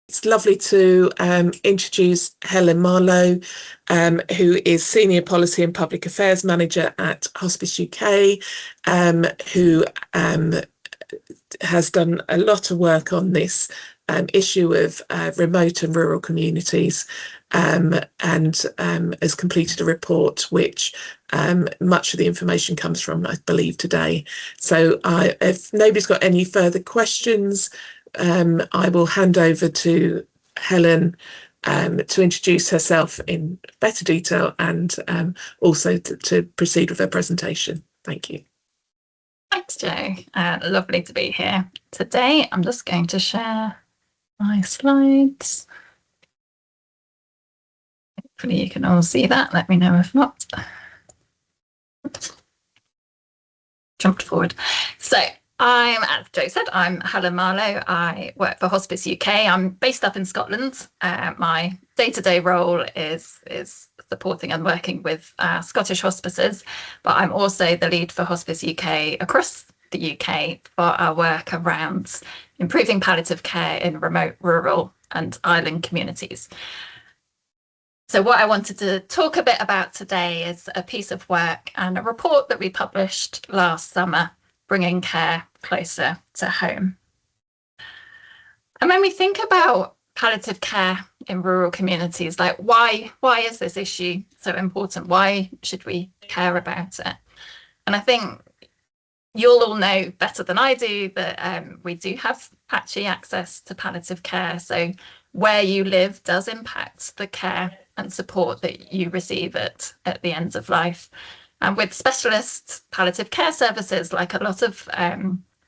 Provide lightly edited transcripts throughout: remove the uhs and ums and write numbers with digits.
It's lovely to introduce Helen Marlowe, who is Senior Policy and Public Affairs Manager at Hospice UK, who has done a lot of work on this issue of remote and rural communities, and has completed a report which much of the information comes from, I believe, today. So if nobody's got any further questions, I will hand over to Helen to introduce herself in better detail and also to proceed with her presentation. Thank you. Thanks, Jo. Lovely to be here today. I'm just going to share my slides. Hopefully you can all see that. Let me know if not. Jumped forward. So as Jo said, I'm Helen Marlowe. I work for Hospice UK. I'm based up in Scotland. My day-to-day role is supporting and working with Scottish hospices, but I'm also the lead for Hospice UK across the UK for our work around improving palliative care in remote, rural and island communities. So what I wanted to talk a bit about today is a piece of work and a report that we published last summer, bringing care closer to home. And when we think about palliative care in rural communities, like why is this issue so important? Why should we care about it? And I think you'll all know better than I do that we do have patchy access to palliative care. So where you live does impact the care and support that you receive at the end of life. And with specialist palliative care services, like a lot of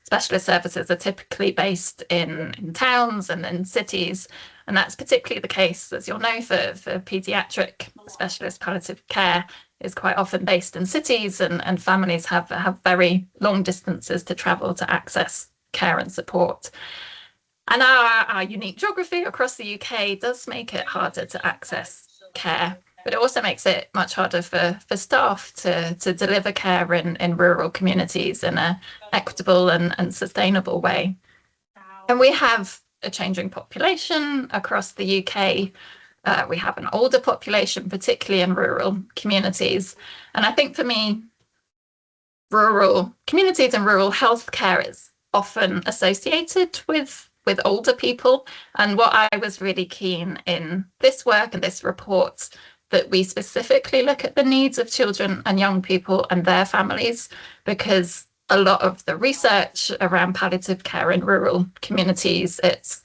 specialist services are typically based in towns and in cities. And that's particularly the case, as you'll know, for paediatric specialist palliative care is quite often based in cities, and families have very long distances to travel to access care and support. And our unique geography across the UK does make it harder to access care, but it also makes it much harder for staff to deliver care in rural communities in an equitable and sustainable way. And we have a changing population across the UK. We have an older population, particularly in rural communities. And I think for me, rural communities and rural healthcare is often associated with older people. And what I was really keen in this work and this report, that we specifically look at the needs of children and young people and their families, because a lot of the research around palliative care in rural communities, it's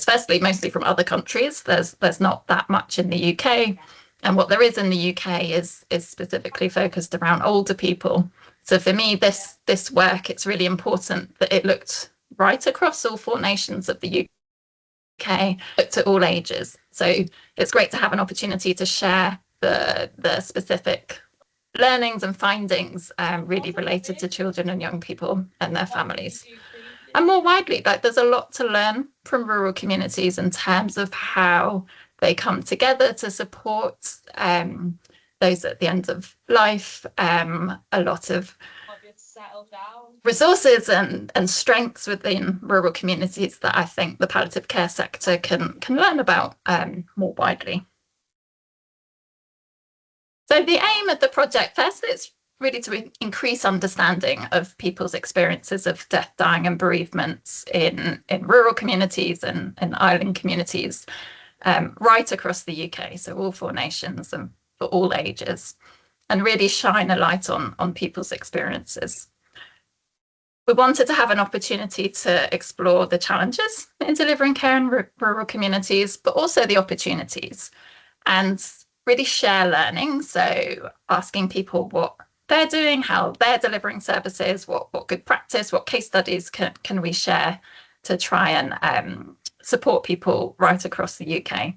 firstly mostly from other countries. There's not that much in the UK, and what there is in the UK is specifically focused around older people. So for me, this work, it's really important that it looked right across all 4 nations of the UK, looked at all ages. So it's great to have an opportunity to share the specific learnings and findings really related to children and young people and their families. And more widely, like there's a lot to learn from rural communities in terms of how they come together to support those at the end of life. A lot of resources and strengths within rural communities that I think the palliative care sector can learn about more widely. So the aim of the project, first, is really to increase understanding of people's experiences of death, dying and bereavements in rural communities and island communities right across the UK, so all 4 nations and for all ages, and really shine a light on people's experiences. We wanted to have an opportunity to explore the challenges in delivering care in rural communities, but also the opportunities, and really share learning. So asking people what they're doing, how they're delivering services, what good practice, what case studies can we share to try and support people right across the UK.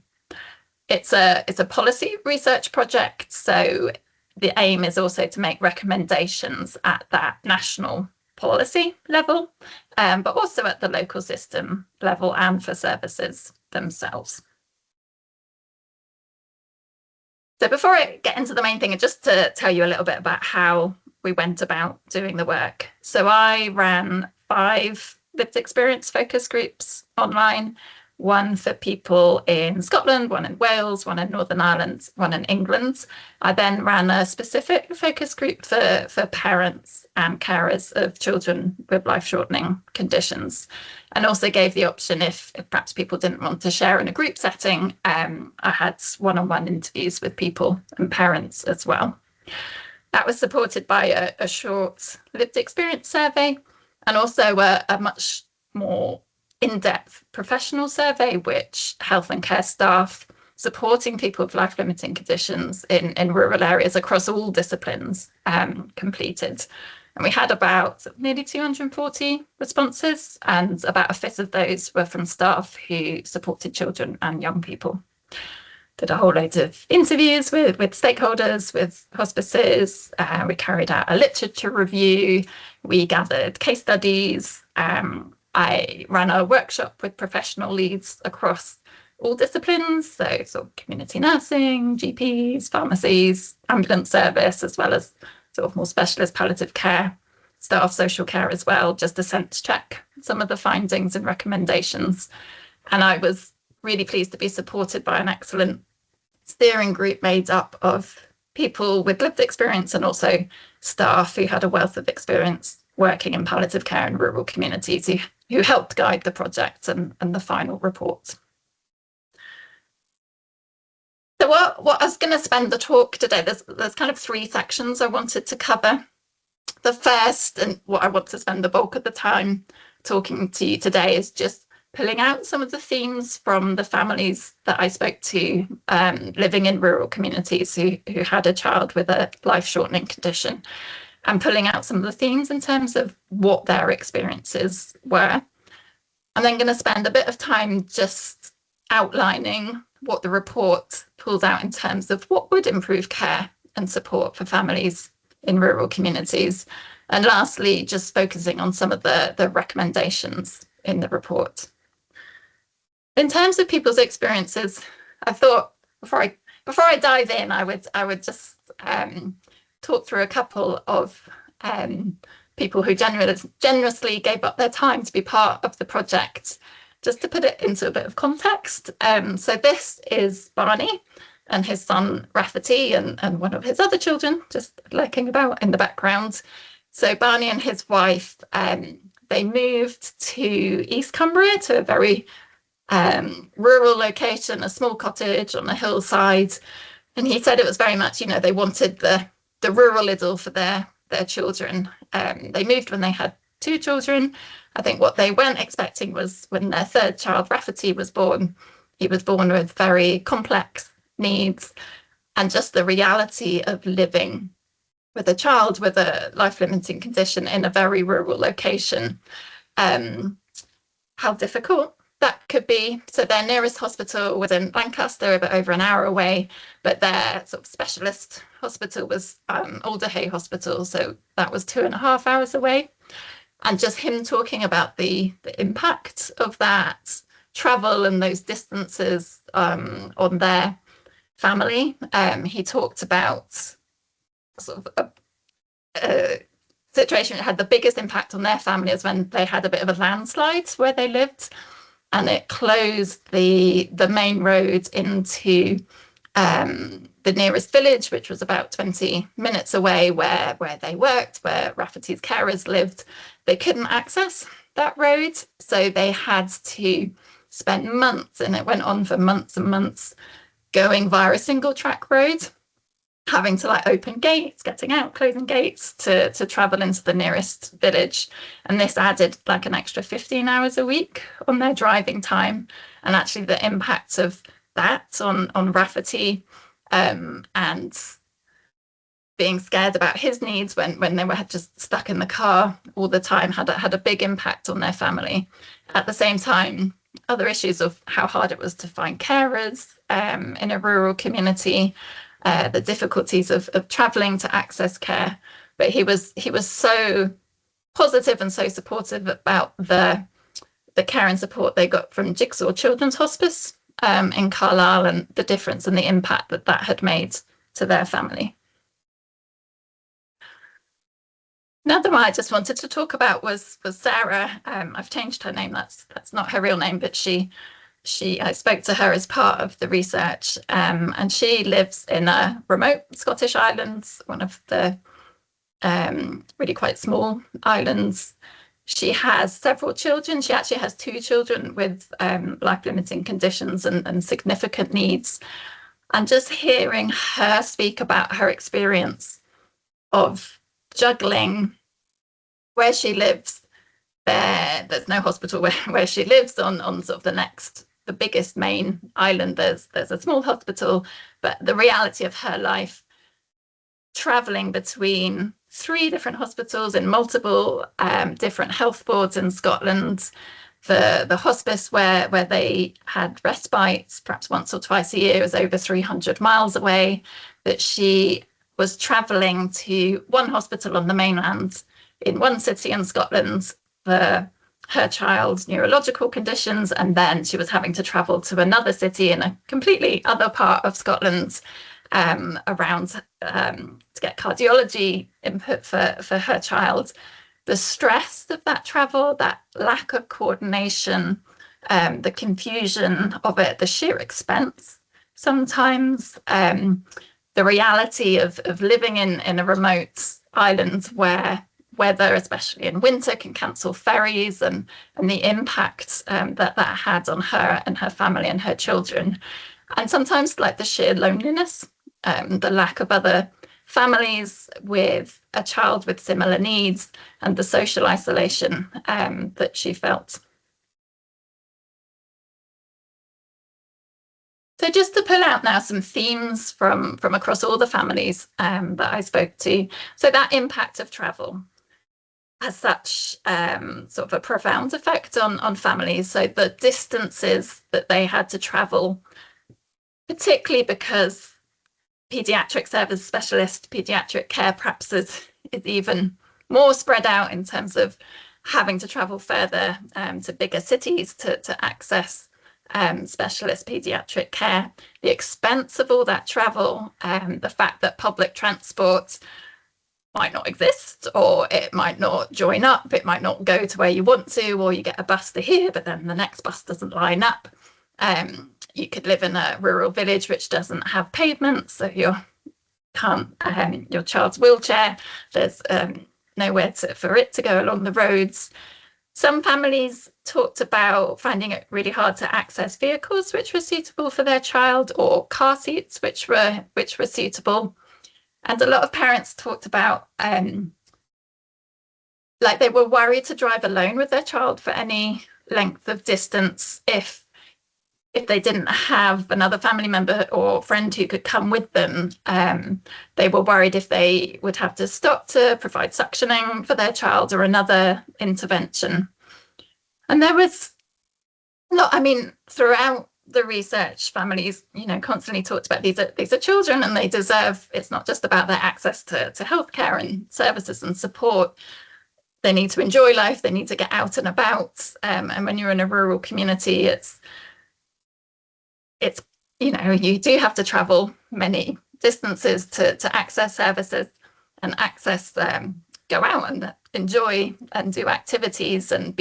It's a policy research project, so the aim is also to make recommendations at that national policy level, but also at the local system level and for services themselves. So before I get into the main thing, just to tell you a little bit about how we went about doing the work. So I ran 5 lived experience focus groups online one for people in Scotland, one in Wales, one in Northern Ireland, one in England. I then ran a specific focus group for parents and carers of children with life-shortening conditions, and also gave the option if perhaps people didn't want to share in a group setting. I had one-on-one interviews with people and parents as well. That was supported by a short lived experience survey, and also a much more in-depth professional survey, which health and care staff supporting people with life-limiting conditions in rural areas across all disciplines completed. And we had about nearly 240 responses, and about a fifth of those were from staff who supported children and young people. Did a whole load of interviews with stakeholders, with hospices. We carried out a literature review. We gathered case studies. I ran a workshop with professional leads across all disciplines, so sort of community nursing, GPs, pharmacies, ambulance service, as well as sort of more specialist palliative care staff, social care as well, just to sense check some of the findings and recommendations. And I was really pleased to be supported by an excellent steering group made up of people with lived experience and also staff who had a wealth of experience working in palliative care in rural communities who helped guide the project and the final report. So what I was going to spend the talk today, there's kind of three sections I wanted to cover. The first, and what I want to spend the bulk of the time talking to you today, is just pulling out some of the themes from the families that I spoke to living in rural communities who had a child with a life-shortening condition, and pulling out some of the themes in terms of what their experiences were. I'm then going to spend a bit of time just outlining what the report pulls out in terms of what would improve care and support for families in rural communities. And lastly, just focusing on some of the recommendations in the report. In terms of people's experiences, I thought before I dive in, I would just talk through a couple of people who generously gave up their time to be part of the project, just to put it into a bit of context. So this is Barney and his son Rafferty and one of his other children just lurking about in the background. So Barney and his wife, they moved to East Cumbria, to a very rural location, a small cottage on a hillside. And he said it was very much, they wanted the rural idyll for their children. They moved when they had 2 children. I think what they weren't expecting was when their third child, Rafferty, was born. He was born with very complex needs, and just the reality of living with a child with a life-limiting condition in a very rural location, how difficult that could be. So their nearest hospital was in Lancaster, a bit over an hour away, but their sort of specialist hospital was Alderhay Hospital, so that was 2.5 hours away. And just him talking about the impact of that travel and those distances on their family. He talked about sort of a situation that had the biggest impact on their family is when they had a bit of a landslide where they lived, and it closed the main road into the nearest village, which was about 20 minutes away where they worked, where Rafferty's carers lived. They couldn't access that road, so they had to spend months, and it went on for months and months, going via a single track road, having to open gates, getting out, closing gates to travel into the nearest village. And this added an extra 15 hours a week on their driving time. And actually the impact of that on Rafferty and being scared about his needs when they were just stuck in the car all the time had a big impact on their family. At the same time, other issues of how hard it was to find carers in a rural community, the difficulties of travelling to access care. But he was so positive and so supportive about the care and support they got from Jigsaw Children's Hospice in Carlisle, and the difference and the impact that had made to their family. Another one I just wanted to talk about was Sarah. I've changed her name. That's not her real name, but she I spoke to her as part of the research, and she lives in a remote Scottish islands, one of the really quite small islands. She has several children. She actually has 2 children with life-limiting conditions and significant needs. And just hearing her speak about her experience of juggling where she lives, there's no hospital where she lives on sort of the biggest main island. There's a small hospital, but the reality of her life, traveling between 3 different hospitals in multiple different health boards in Scotland, the hospice where they had respites perhaps once or twice a year was over 300 miles away, that she was traveling to one hospital on the mainland in one city in Scotland for her child's neurological conditions, and then she was having to travel to another city in a completely other part of Scotland around to get cardiology input for her child. The stress of that travel, that lack of coordination, the confusion of it, the sheer expense sometimes, the reality of living in a remote island where weather, especially in winter, can cancel ferries, and the impact that had on her and her family and her children. And sometimes like the sheer loneliness, the lack of other families with a child with similar needs, and the social isolation that she felt. So just to pull out now some themes from across all the families that I spoke to. So that impact of travel has such sort of a profound effect on families. So the distances that they had to travel, particularly because paediatric service specialist paediatric care perhaps is even more spread out in terms of having to travel further to bigger cities to access specialist paediatric care. The expense of all that travel, the fact that public transport might not exist, or it might not join up, it might not go to where you want to, or you get a bus to here but then the next bus doesn't line up. You could live in a rural village which doesn't have pavements, so you can't your child's wheelchair, there's nowhere for it to go along the roads. Some families talked about finding it really hard to access vehicles which were suitable for their child, or car seats which were suitable. And a lot of parents talked about like they were worried to drive alone with their child for any length of distance if they didn't have another family member or friend who could come with them. They were worried if they would have to stop to provide suctioning for their child or another intervention. And there was throughout the research, families, constantly talked about these are children and they deserve, it's not just about their access to healthcare and services and support. They need to enjoy life, they need to get out and about. And when you're in a rural community, it's you do have to travel many distances to access services and go out and enjoy and do activities and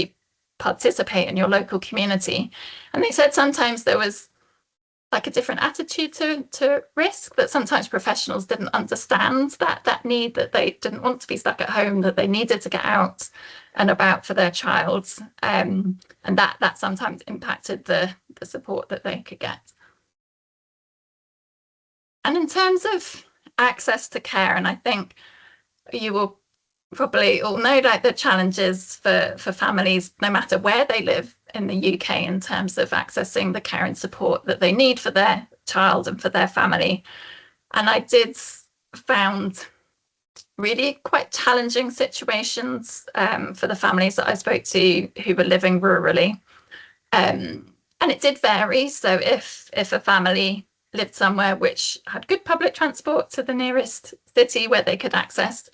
participate in your local community. And they said sometimes there was like a different attitude to risk, that sometimes professionals didn't understand that need, that they didn't want to be stuck at home, that they needed to get out and about for their child, and that sometimes impacted the support that they could get. And in terms of access to care, and I think you will probably all know like the challenges for families, no matter where they live in the UK, in terms of accessing the care and support that they need for their child and for their family. And I found really quite challenging situations for the families that I spoke to who were living rurally. And it did vary. So if a family lived somewhere which had good public transport to the nearest city where they could access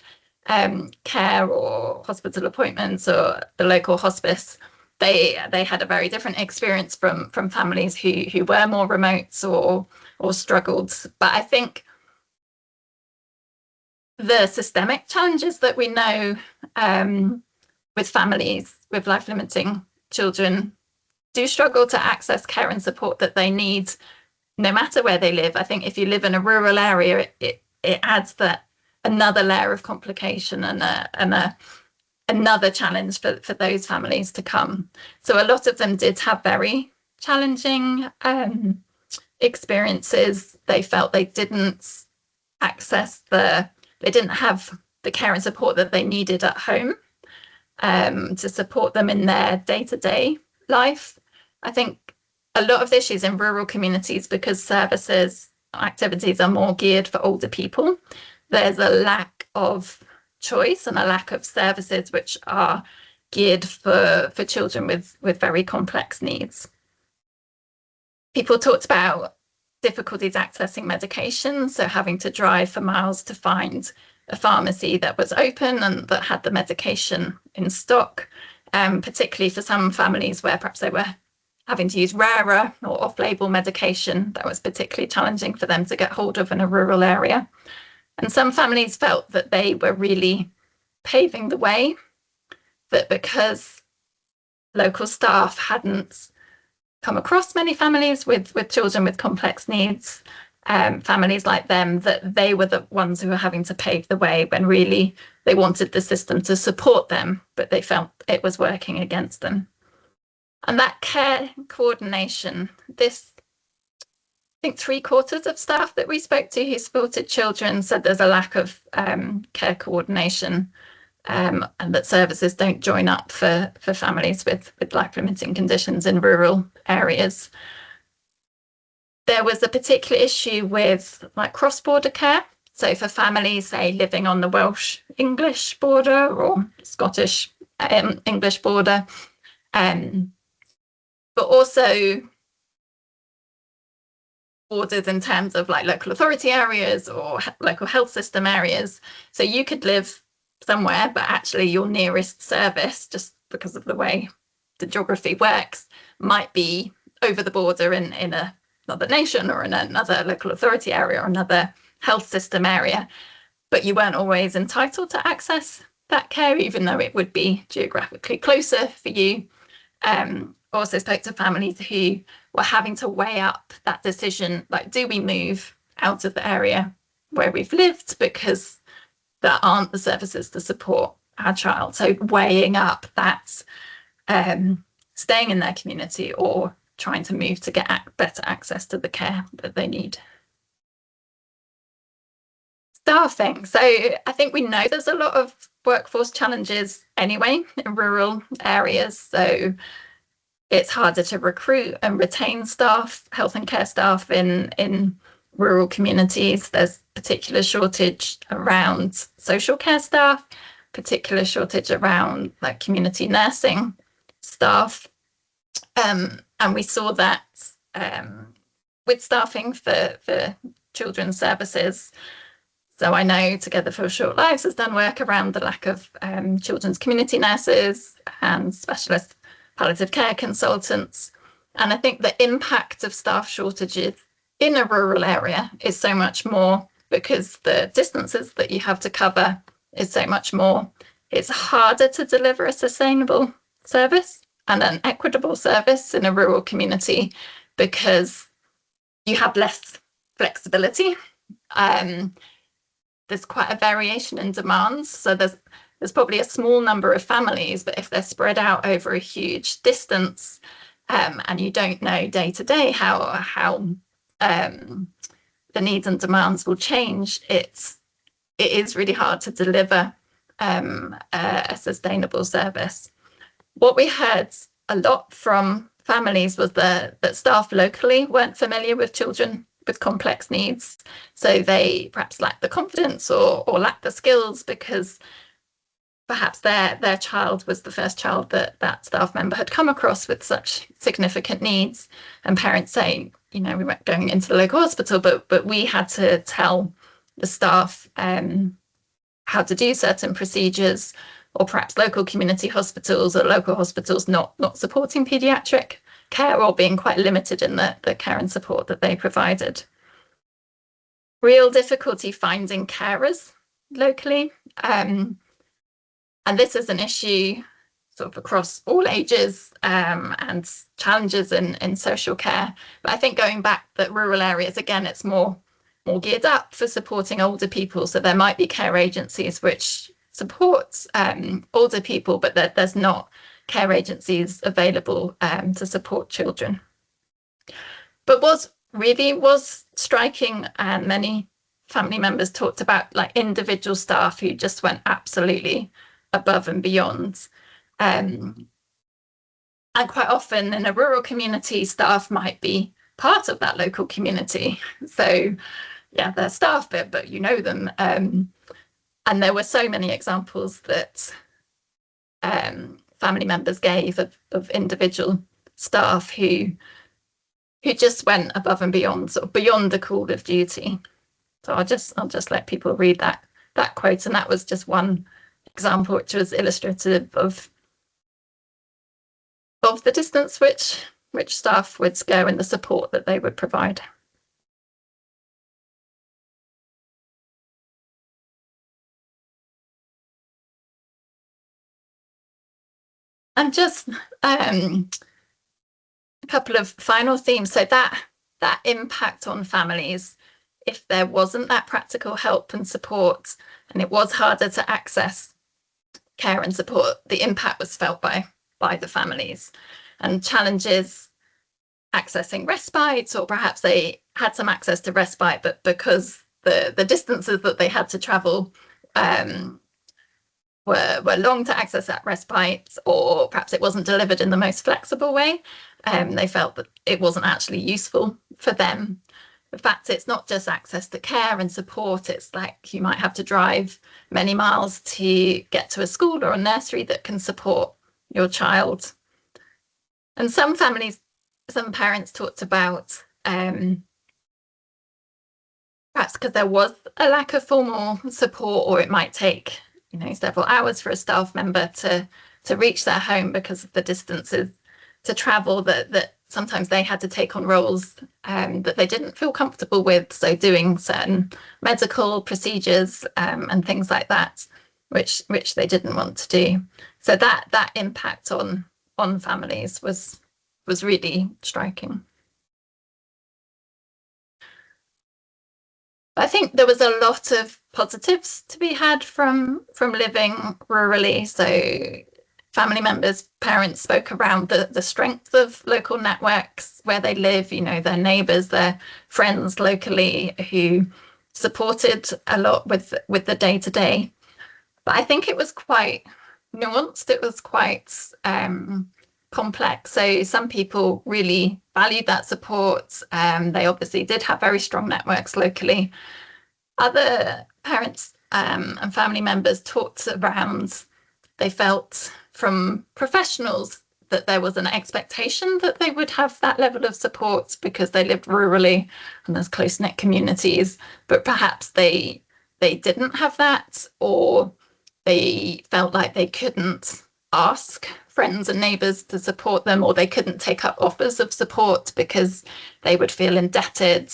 care or hospital appointments or the local hospice, they had a very different experience from families who were more remote or struggled. But I think the systemic challenges that we know with families with life-limiting children do struggle to access care and support that they need, no matter where they live. I think if you live in a rural area, it adds that another layer of complication and another challenge for those families to come. So a lot of them did have very challenging experiences. They felt they didn't they didn't have the care and support that they needed at home to support them in their day-to-day life. I think a lot of the issues in rural communities, because services activities are more geared for older people, there's a lack of choice and a lack of services which are geared for children with very complex needs. People talked about difficulties accessing medication, so having to drive for miles to find a pharmacy that was open and that had the medication in stock, particularly for some families where perhaps they were having to use rarer or off-label medication that was particularly challenging for them to get hold of in a rural area. And some families felt that they were really paving the way, that because local staff hadn't come across many families with children with complex needs, families like them, that they were the ones who were having to pave the way when really they wanted the system to support them, but they felt it was working against them. And that care coordination, I think 3/4 of staff that we spoke to who supported children said there's a lack of care coordination, and that services don't join up for families with life-limiting conditions in rural areas. There was a particular issue with like cross-border care. So for families, say, living on the Welsh-English border or Scottish-English border, but also borders in terms of like local authority areas or local health system areas. So you could live somewhere, but actually your nearest service, just because of the way the geography works, might be over the border in another nation or in another local authority area or another health system area, but you weren't always entitled to access that care, even though it would be geographically closer for you. Also spoke to families who were having to weigh up that decision, like, do we move out of the area where we've lived because there aren't the services to support our child? So weighing up that staying in their community or trying to move to get better access to the care that they need. Staffing. So I think we know there's a lot of workforce challenges anyway in rural areas. So it's harder to recruit and retain staff, health and care staff in rural communities. There's particular shortage around social care staff, particular shortage around like community nursing staff. And we saw that with staffing for children's services. So I know Together for Short Lives has done work around the lack of children's community nurses and specialist palliative care consultants. And I think the impact of staff shortages in a rural area is so much more because the distances that you have to cover is so much more. It's harder to deliver a sustainable service and an equitable service in a rural community because you have less flexibility. There's quite a variation in demands. So there's probably a small number of families, but if they're spread out over a huge distance and you don't know day to day how the needs and demands will change, it is really hard to deliver a sustainable service. What we heard a lot from families was that staff locally weren't familiar with children with complex needs. So they perhaps lacked the confidence or lacked the skills because perhaps their child was the first child that staff member had come across with such significant needs. And parents saying, we weren't going into the local hospital, but we had to tell the staff how to do certain procedures, or perhaps local community hospitals or local hospitals not supporting paediatric care or being quite limited in the care and support that they provided. Real difficulty finding carers locally. And this is an issue sort of across all ages, and challenges in social care. But I think going back, that rural areas, again, it's more geared up for supporting older people. So there might be care agencies which support older people, but there's not care agencies available to support children. But what really was striking, and many family members talked about, like, individual staff who just went absolutely above and beyond. And quite often in a rural community, staff might be part of that local community. So yeah, they're staff, but you know them. And there were so many examples that family members gave of individual staff who just went above and beyond, sort of beyond the call of duty. So I'll just let people read that quote, and that was just one example which was illustrative of the distance which staff would go and the support that they would provide. And just a couple of final themes. So that impact on families, if there wasn't that practical help and support, and it was harder to access care and support, the impact was felt by the families. And challenges accessing respite, or perhaps they had some access to respite, but because the distances that they had to travel were long to access that respite, or perhaps it wasn't delivered in the most flexible way, they felt that it wasn't actually useful for them. In fact, it's not just access to care and support, it's like you might have to drive many miles to get to a school or a nursery that can support your child. And some parents talked about perhaps because there was a lack of formal support, or it might take several hours for a staff member to reach their home because of the distances to travel, that sometimes they had to take on roles that they didn't feel comfortable with, so doing certain medical procedures and things like that, which they didn't want to do. So that impact on families was really striking. I think there was a lot of positives to be had from living rurally. So family members, parents spoke around the strength of local networks where they live, their neighbours, their friends locally who supported a lot with the day-to-day. But I think it was quite nuanced. It was quite complex. So some people really valued that support. They obviously did have very strong networks locally. Other parents and family members talked around, they felt from professionals that there was an expectation that they would have that level of support because they lived rurally and there's close-knit communities, but perhaps they didn't have that, or they felt like they couldn't ask friends and neighbours to support them, or they couldn't take up offers of support because they would feel indebted,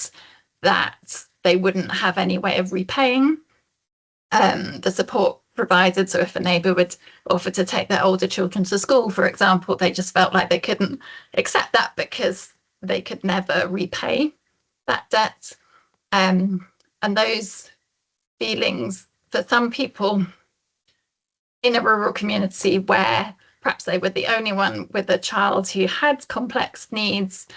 that they wouldn't have any way of repaying the support provided. So if a neighbour would offer to take their older children to school, for example, they just felt like they couldn't accept that because they could never repay that debt. And those feelings, for some people in a rural community where perhaps they were the only one with a child who had complex needs,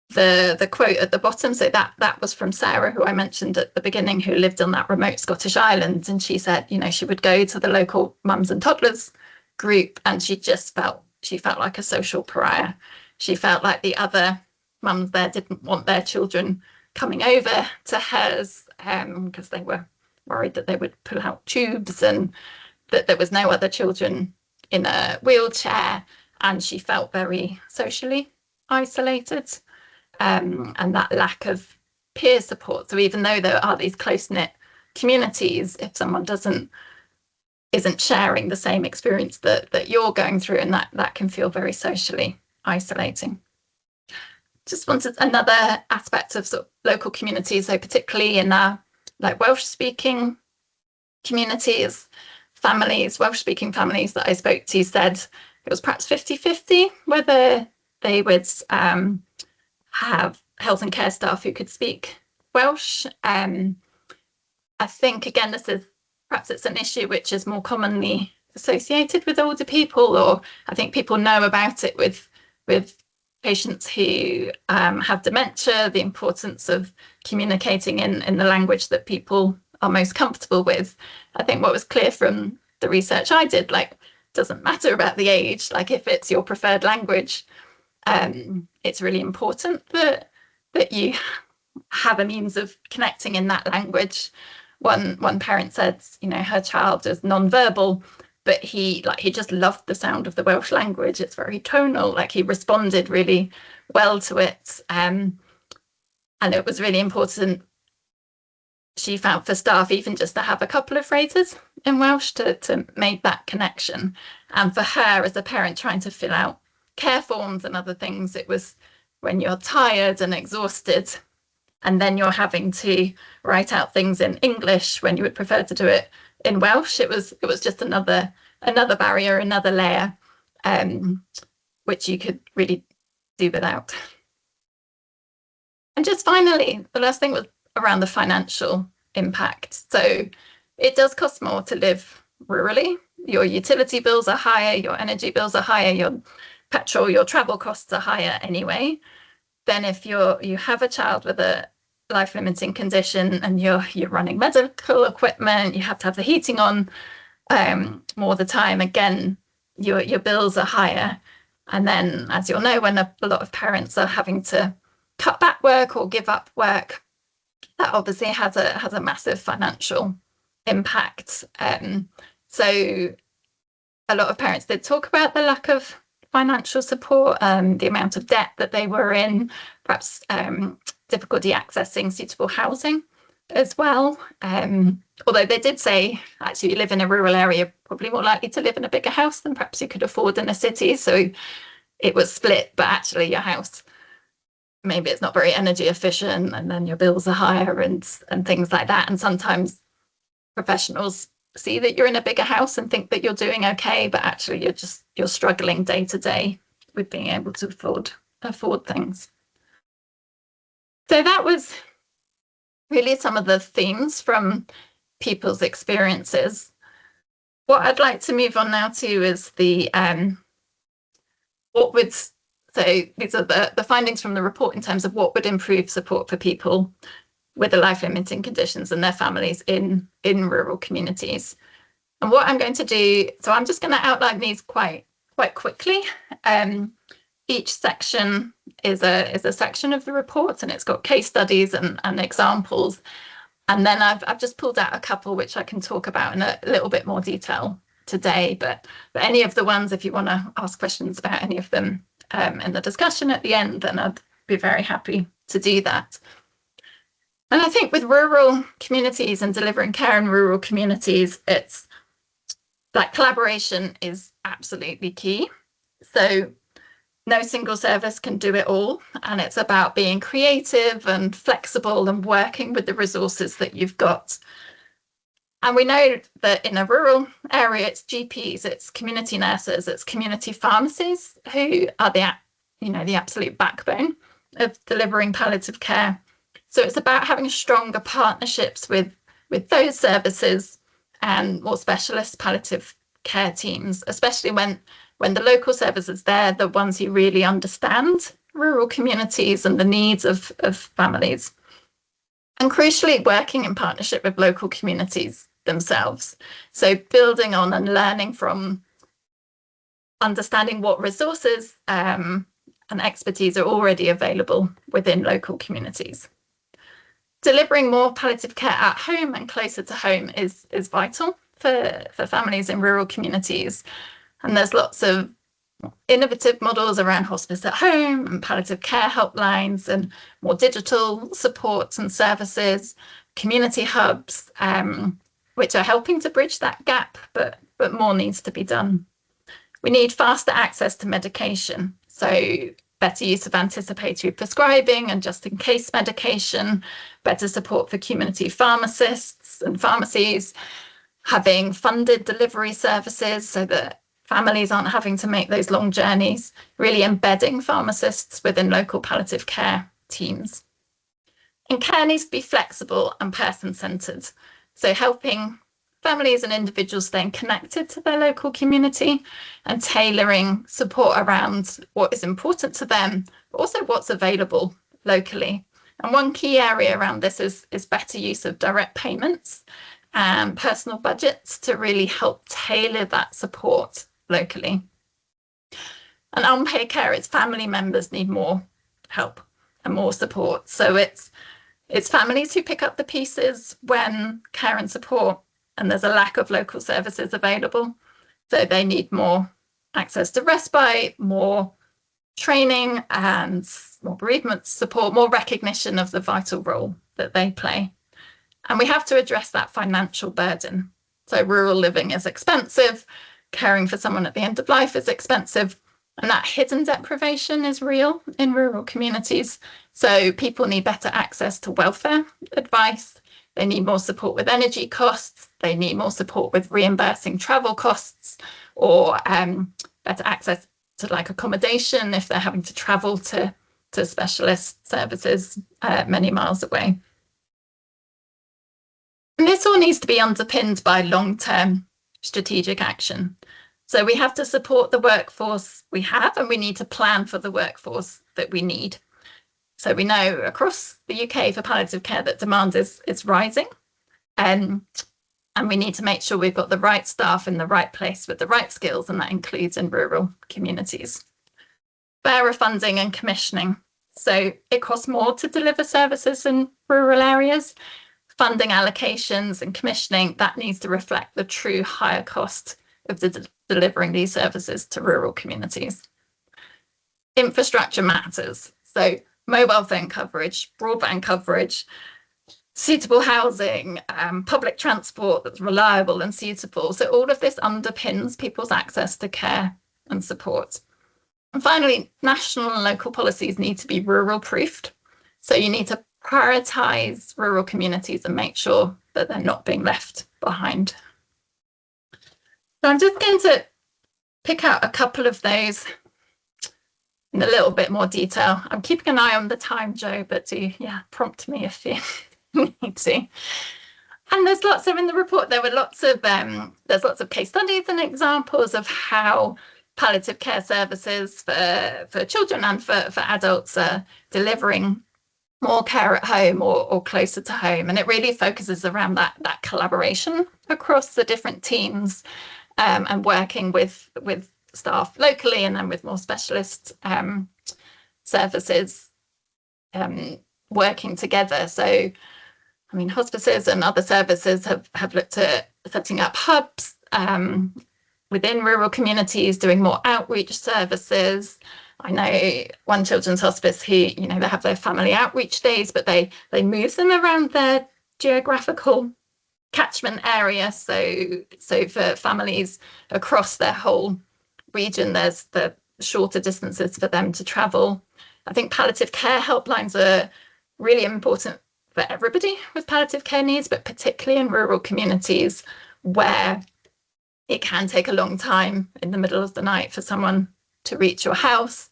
the quote at the bottom, so that was from Sarah, who I mentioned at the beginning, who lived on that remote Scottish island, and she said, she would go to the local mums and toddlers group and she felt like a social pariah. She felt like the other mums there didn't want their children coming over to hers because they were worried that they would pull out tubes, and that there was no other children in a wheelchair, and she felt very socially isolated. And that lack of peer support. So even though there are these close-knit communities, if someone isn't sharing the same experience that you're going through, and that can feel very socially isolating. Just wanted another aspect of sort of local communities, so particularly in like Welsh-speaking communities, families, Welsh-speaking families that I spoke to said it was perhaps 50-50 whether they would have health and care staff who could speak Welsh. I think, again, perhaps it's an issue which is more commonly associated with older people, or I think people know about it with patients who have dementia, the importance of communicating in the language that people are most comfortable with. I think what was clear from the research I did, like, doesn't matter about the age, like if it's your preferred language, it's really important that you have a means of connecting in that language. One parent said, her child is non-verbal, but he just loved the sound of the Welsh language. It's very tonal, like he responded really well to it. And it was really important, she found, for staff even just to have a couple of phrases in Welsh to make that connection. And for her, as a parent trying to fill out care forms and other things, it was when you're tired and exhausted, and then you're having to write out things in English when you would prefer to do it in Welsh. It was just another barrier, another layer, which you could really do without. And just finally, the last thing was around the financial impact. So it does cost more to live rurally. Your utility bills are higher, your energy bills are higher, your petrol, your travel costs are higher anyway. Then if you have a child with a life-limiting condition and you're running medical equipment, you have to have the heating on more the time, again, your bills are higher. And then, as you'll know, when a lot of parents are having to cut back work or give up work, that obviously has a massive financial impact. So a lot of parents did talk about the lack of financial support, the amount of debt that they were in, perhaps difficulty accessing suitable housing as well. Although they did say, actually, you live in a rural area, you're probably more likely to live in a bigger house than perhaps you could afford in a city. So it was split, but actually your house, maybe it's not very energy efficient, and then your bills are higher and things like that. And sometimes professionals see that you're in a bigger house and think that you're doing okay, but actually you're struggling day to day with being able to afford things. So that was really some of the themes from people's experiences. What I'd like to move on now to is these are the findings from the report in terms of what would improve support for people with the life-limiting conditions and their families in rural communities. And what I'm going to do, so I'm just going to outline these quite quickly. Each section is a section of the report, and it's got case studies and examples. And then I've just pulled out a couple which I can talk about in a little bit more detail today. But any of the ones, if you want to ask questions about any of them in the discussion at the end, then I'd be very happy to do that. And I think with rural communities and delivering care in rural communities, it's like collaboration is absolutely key. So no single service can do it all, and it's about being creative and flexible and working with the resources that you've got. And we know that in a rural area, it's GPs, it's community nurses, it's community pharmacies who are the absolute backbone of delivering palliative care. So it's about having stronger partnerships with those services and more specialist palliative care teams, especially when the local services, they're the ones who really understand rural communities and the needs of families. And crucially, working in partnership with local communities themselves. So building on and learning from understanding what resources and expertise are already available within local communities. Delivering more palliative care at home and closer to home is vital for families in rural communities. And there's lots of innovative models around hospice at home and palliative care helplines and more digital supports and services, community hubs, which are helping to bridge that gap, but more needs to be done. We need faster access to medication. So better use of anticipatory prescribing and just-in-case medication, better support for community pharmacists and pharmacies, having funded delivery services so that families aren't having to make those long journeys, really embedding pharmacists within local palliative care teams. And care needs to be flexible and person-centred, so helping families and individuals staying connected to their local community and tailoring support around what is important to them, but also what's available locally. And one key area around this is better use of direct payments and personal budgets to really help tailor that support locally. And unpaid care, its family members need more help and more support. So it's families who pick up the pieces when care and support and there's a lack of local services available. So they need more access to respite, more training and more bereavement support, more recognition of the vital role that they play. And we have to address that financial burden. So rural living is expensive, caring for someone at the end of life is expensive, and that hidden deprivation is real in rural communities. So people need better access to welfare advice. They need more support with energy costs. They need more support with reimbursing travel costs, or better access to like accommodation if they're having to travel to specialist services many miles away. And this all needs to be underpinned by long-term strategic action. So we have to support the workforce we have, and we need to plan for the workforce that we need. So we know across the UK for palliative care that demand is rising, and we need to make sure we've got the right staff in the right place with the right skills, and that includes in rural communities. Fairer funding and commissioning. So it costs more to deliver services in rural areas. Funding allocations and commissioning, that needs to reflect the true higher cost of delivering these services to rural communities. Infrastructure matters. So mobile phone coverage, broadband coverage, suitable housing, public transport that's reliable and suitable. So all of this underpins people's access to care and support. And finally, national and local policies need to be rural proofed. So you need to prioritise rural communities and make sure that they're not being left behind. So I'm just going to pick out a couple of those in a little bit more detail. I'm keeping an eye on the time, Jo, but do prompt me if you need to. And there's lots of, in the report, there were lots of, there's lots of case studies and examples of how palliative care services for children and for adults are delivering more care at home or closer to home. And it really focuses around that collaboration across the different teams and working with staff locally and then with more specialist services working together. So, I mean, hospices and other services have looked at setting up hubs within rural communities, doing more outreach services. I know one children's hospice who, they have their family outreach days, but they move them around their geographical catchment area. So for families across their whole region, there's the shorter distances for them to travel. I think palliative care helplines are really important for everybody with palliative care needs, but particularly in rural communities where it can take a long time in the middle of the night for someone to reach your house.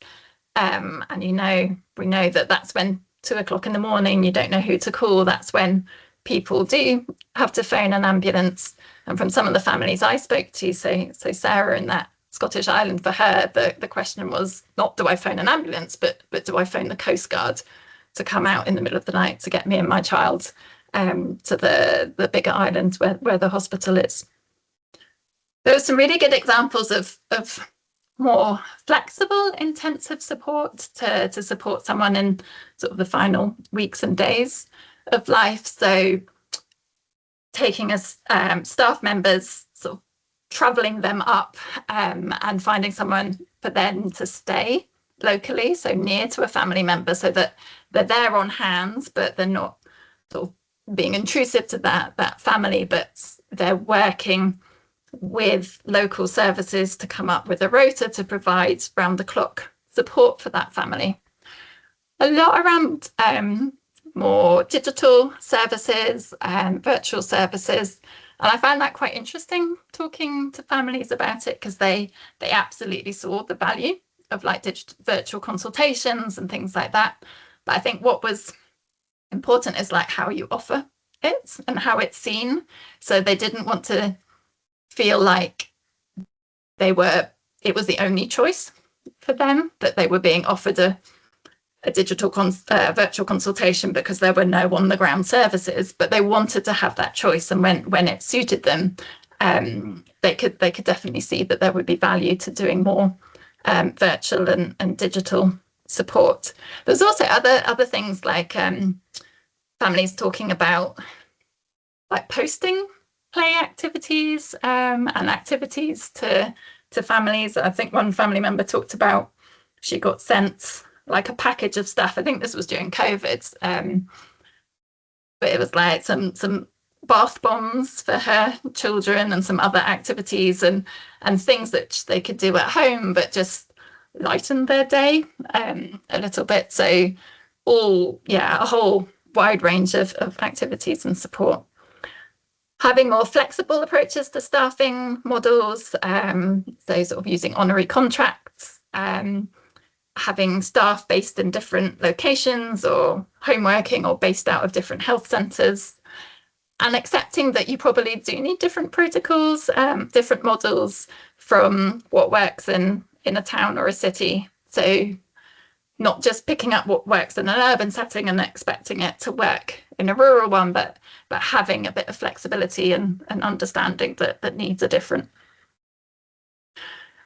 And we know that that's when 2 o'clock in the morning, you don't know who to call. That's when people do have to phone an ambulance. And from some of the families I spoke to, so Sarah in that Scottish island, for her, the question was not, do I phone an ambulance, but do I phone the Coast Guard to come out in the middle of the night to get me and my child to the bigger island where the hospital is. There were some really good examples of more flexible intensive support to support someone in sort of the final weeks and days of life. So taking us staff members, sort of travelling them up and finding someone for them to stay locally, so near to a family member, so that they're there on hand, but they're not sort of being intrusive to that family, but they're working with local services to come up with a rota to provide round-the-clock support for that family. A lot around more digital services and virtual services. And I found that quite interesting talking to families about it, because they absolutely saw the value of like virtual consultations and things like that. But I think what was important is like how you offer it and how it's seen. So they didn't want to feel like it was the only choice for them, that they were being offered a digital virtual consultation because there were no on the ground services, but they wanted to have that choice, and when it suited them, they could definitely see that there would be value to doing more virtual and digital support. There's also other things like families talking about like posting play activities and activities to families. I think one family member talked about she got sent like a package of stuff. I think this was during COVID, but it was like some bath bombs for her children and some other activities and things that they could do at home, but just lighten their day a little bit. So a whole wide range of activities and support. Having more flexible approaches to staffing models, so sort of using honorary contracts, having staff based in different locations or home working or based out of different health centres, and accepting that you probably do need different protocols, different models from what works in a town or a city. So not just picking up what works in an urban setting and expecting it to work in a rural one, but having a bit of flexibility and understanding that needs are different.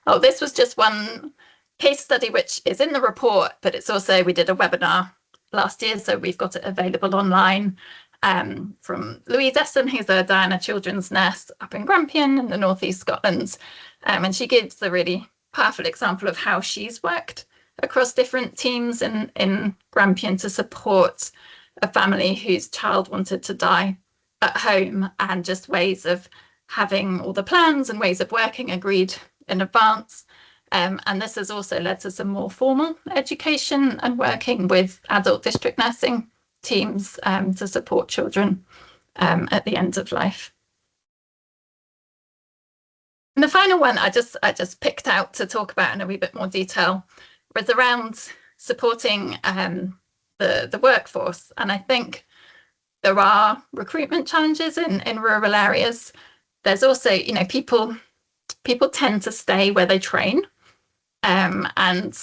Oh, this was just one case study which is in the report, but it's also, we did a webinar last year, so we've got it available online, from Louise Essen, who's a Diana Children's nurse up in Grampian in the northeast Scotland, and she gives a really powerful example of how she's worked across different teams in Grampian to support a family whose child wanted to die at home, and just ways of having all the plans and ways of working agreed in advance. And this has also led to some more formal education and working with adult district nursing teams to support children at the end of life. And the final one I just picked out to talk about in a wee bit more detail was around supporting the workforce. And I think there are recruitment challenges in rural areas. There's also, people tend to stay where they train. And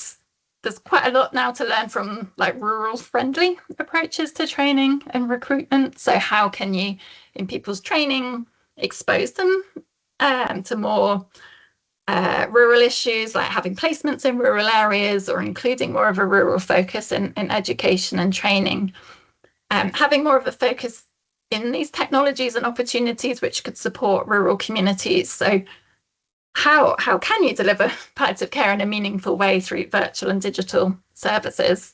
there's quite a lot now to learn from like rural friendly approaches to training and recruitment. So how can you, in people's training, expose them to more rural issues, like having placements in rural areas or including more of a rural focus in education and training, having more of a focus in these technologies and opportunities which could support rural communities. So how can you deliver palliative care in a meaningful way through virtual and digital services?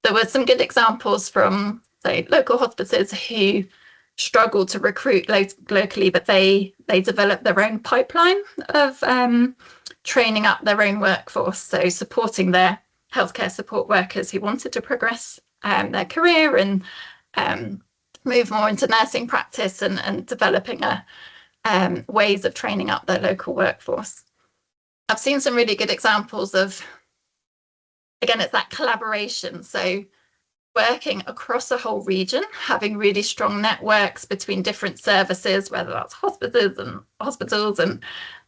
There were some good examples from, say, local hospices who struggled to recruit locally, but they developed their own pipeline of training up their own workforce, so supporting their healthcare support workers who wanted to progress their career and move more into nursing practice, and developing ways of training up their local workforce. I've seen some really good examples of, again, it's that collaboration. So working across a whole region, having really strong networks between different services, whether that's hospitals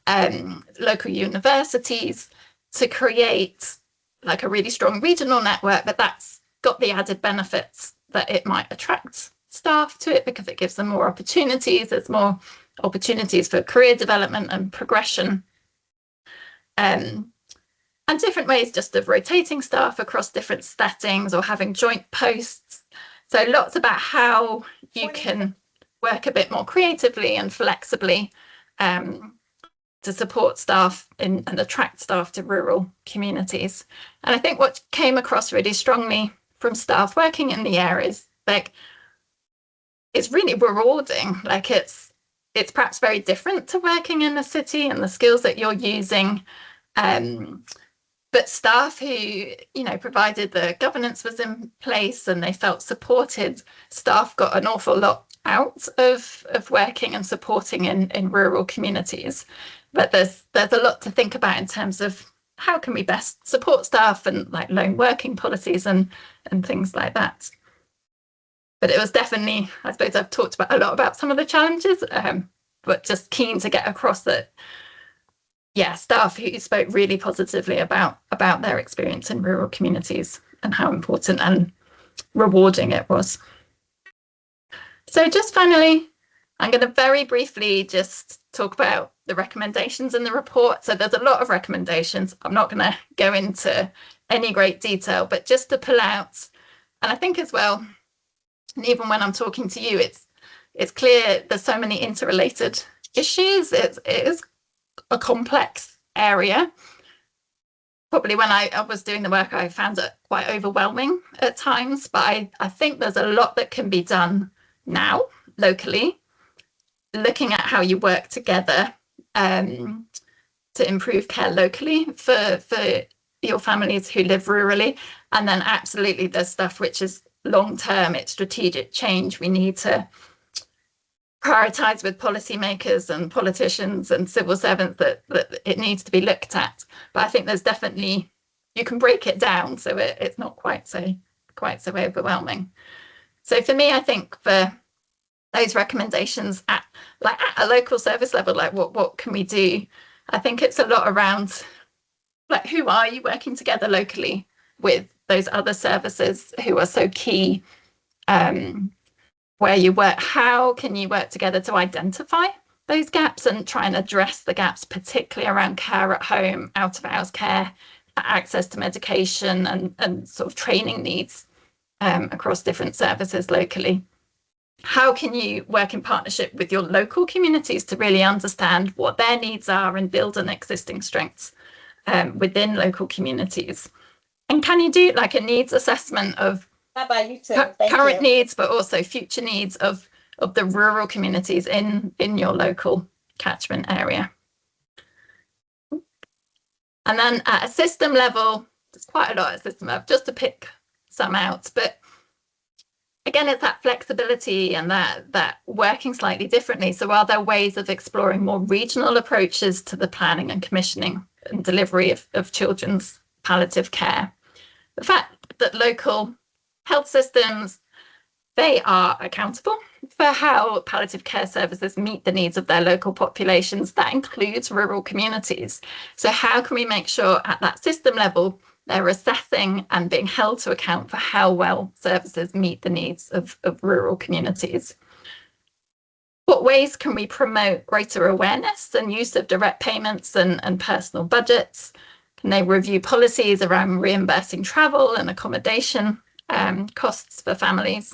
and local universities, to create like a really strong regional network. But that's got the added benefits that it might attract staff to it because it gives them more opportunities. There's more opportunities for career development and progression, and different ways just of rotating staff across different settings or having joint posts. So lots about how you can work a bit more creatively and flexibly to support staff and attract staff to rural communities. And I think what came across really strongly from staff working in the areas, like, it's really rewarding. Like it's perhaps very different to working in the city and the skills that you're using. But staff who, provided the governance was in place and they felt supported, staff got an awful lot out of working and supporting in rural communities. But there's a lot to think about in terms of how can we best support staff and like lone working policies and things like that. But it was definitely, I suppose I've talked about a lot about some of the challenges, but just keen to get across that, yeah, staff who spoke really positively about their experience in rural communities and how important and rewarding it was. So just finally, I'm going to very briefly just talk about the recommendations in the report. So there's a lot of recommendations. I'm not going to go into any great detail, but just to pull out, and I think as well, and even when I'm talking to you, it's clear there's so many interrelated issues. It is a complex area. Probably when I was doing the work, I found it quite overwhelming at times, but I think there's a lot that can be done now locally, looking at how you work together to improve care locally for your families who live rurally. And then absolutely there's stuff which is long-term, it's strategic change. We need to prioritise with policymakers and politicians and civil servants that it needs to be looked at. But I think there's definitely, you can break it down so it's not quite so overwhelming. So for me, I think for those recommendations at a local service level, like what can we do? I think it's a lot around like who are you working together locally with those other services who are so key, where you work, how can you work together to identify those gaps and try and address the gaps, particularly around care at home, out of hours care, access to medication and sort of training needs across different services locally. How can you work in partnership with your local communities to really understand what their needs are and build on existing strengths within local communities? And can you do like a needs assessment of current needs, but also future needs of the rural communities in your local catchment area? And then at a system level, there's quite a lot at system level, just to pick some out. But again, it's that flexibility and that working slightly differently. So are there ways of exploring more regional approaches to the planning and commissioning and delivery of children's palliative care? The fact that local health systems, they are accountable for how palliative care services meet the needs of their local populations. That includes rural communities. So how can we make sure at that system level they're assessing and being held to account for how well services meet the needs of rural communities? What ways can we promote greater awareness and use of direct payments and personal budgets? Can they review policies around reimbursing travel and accommodation costs for families?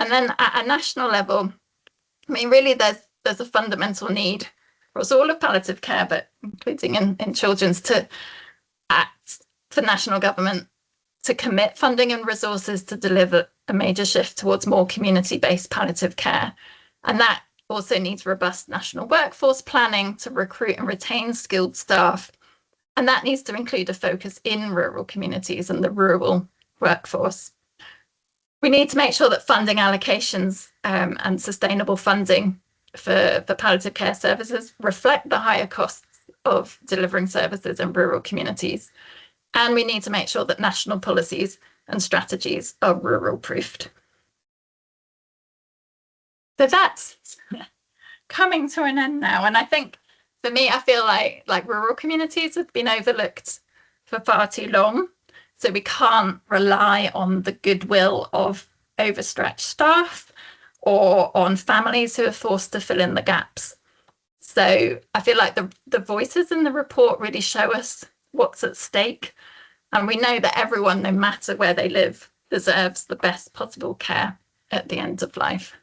And then at a national level, I mean, really there's a fundamental need across all of palliative care, but including in children's, for national government to commit funding and resources to deliver a major shift towards more community-based palliative care. And that also needs robust national workforce planning to recruit and retain skilled staff. And that needs to include a focus in rural communities and the rural workforce. We need to make sure that funding allocations and sustainable funding for palliative care services reflect the higher costs of delivering services in rural communities. And we need to make sure that national policies and strategies are rural proofed. So that's coming to an end now. And I think for me, I feel like rural communities have been overlooked for far too long. So we can't rely on the goodwill of overstretched staff or on families who are forced to fill in the gaps. So I feel like the voices in the report really show us what's at stake. And we know that everyone, no matter where they live, deserves the best possible care at the end of life.